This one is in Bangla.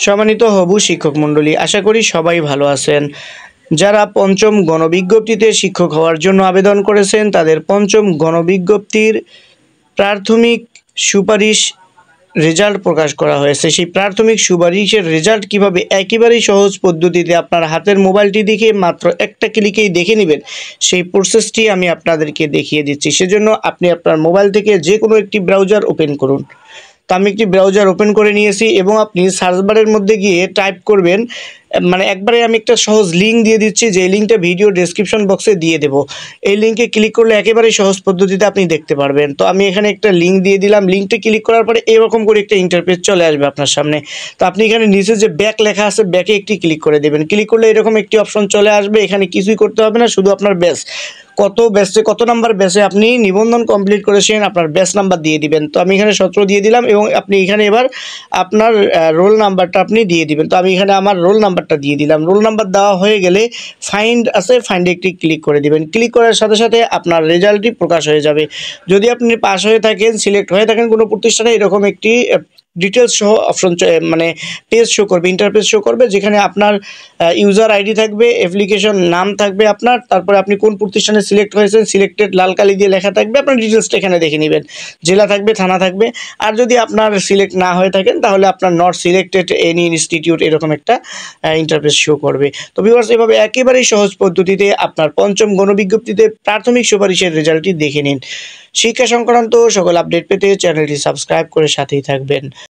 সম্মানিত হবু শিক্ষক মণ্ডলী, আশা করি সবাই ভালো আছেন। যারা পঞ্চম গণবিজ্ঞপ্তিতে শিক্ষক হওয়ার জন্য আবেদন করেছেন তাদের পঞ্চম গণবিজ্ঞপ্তির প্রাথমিক সুপারিশ রেজাল্ট প্রকাশ করা হয়েছে। সেই প্রাথমিক সুপারিশের রেজাল্ট কিভাবে একেবারেই সহজ পদ্ধতিতে আপনার হাতের মোবাইলটি দেখে মাত্র একটা ক্লিকেই দেখে নেবেন, সেই প্রসেসটি আমি আপনাদেরকে দেখিয়ে দিচ্ছি। সেজন্য আপনি আপনার মোবাইল থেকে যে কোনো একটি ব্রাউজার ওপেন করুন। তো আমি একটি ব্রাউজার ওপেন করে নিয়েছি এবং আপনি সার্চ বারের মধ্যে গিয়ে টাইপ করবেন, মানে একবারে আমি একটা সহজ লিঙ্ক দিয়ে দিচ্ছি, যে লিঙ্কটা ভিডিও ডেসক্রিপশন বক্সে দিয়ে দেব। এই লিঙ্কে ক্লিক করলে একেবারে সহজ পদ্ধতিতে আপনি দেখতে পারবেন। তো আমি এখানে একটা লিঙ্ক দিয়ে দিলাম। লিঙ্কটা ক্লিক করার পরে এরকম করে একটা ইন্টারফেস চলে আসবে আপনার সামনে। তো আপনি এখানে নিচে যে ব্যাক লেখা আছে, ব্যাকে একটি ক্লিক করে দেবেন। ক্লিক করলে এরকম একটি অপশন চলে আসবে। এখানে কিছুই করতে হবে না, শুধু আপনার ব্যাচ কত নাম্বার ব্যাচে আপনি নিবন্ধন কমপ্লিট করেছেন আপনার ব্যাচ নাম্বার দিয়ে দিবেন। তো আমি এখানে 17 দিয়ে দিলাম এবং আপনি এখানে এবার আপনার রোল নাম্বারটা আপনি দিয়ে দিবেন। তো আমি এখানে আমার রোল নাম্বারটা দিয়ে দিলাম। রোল নাম্বার দেওয়া হয়ে গেলে ফাইন্ড আছে, ফাইন্ডে একটি ক্লিক করে দিবেন। ক্লিক করার সাথে সাথে আপনার রেজাল্টটি প্রকাশ হয়ে যাবে। যদি আপনি পাস হয়ে থাকেন, সিলেক্ট হয়ে থাকেন কোনো প্রতিষ্ঠানে, এরকম একটি ডিটেলস সহ অপশন মানে পেজ শো করবে, ইন্টারফেস শো করবে, যেখানে আপনার ইউজার আইডি থাকবে, অ্যাপ্লিকেশন নাম থাকবে আপনার, তারপরে আপনি কোন প্রতিষ্ঠানে সিলেক্ট হয়েছেন, সিলেক্টেড লাল কালি দিয়ে লেখা থাকবে, আপনার ডিটেলসটা এখানে দেখে নেবেন। জেলা থাকবে, থানা থাকবে। আর যদি আপনার সিলেক্ট না হয়ে থাকেন তাহলে আপনার নট সিলেক্টেড এনি ইনস্টিটিউট, এরকম একটা ইন্টারফেস শো করবে। তো ভিউয়ার্স, এভাবে একেবারেই সহজ পদ্ধতিতে আপনার পঞ্চম গণবিজ্ঞপ্তিতে প্রাথমিক সুপারিশের রেজাল্টটি দেখে নিন। শিক্ষা সংক্রান্ত সকল আপডেট পেতে চ্যানেলটি সাবস্ক্রাইব করে সাথেই থাকবেন।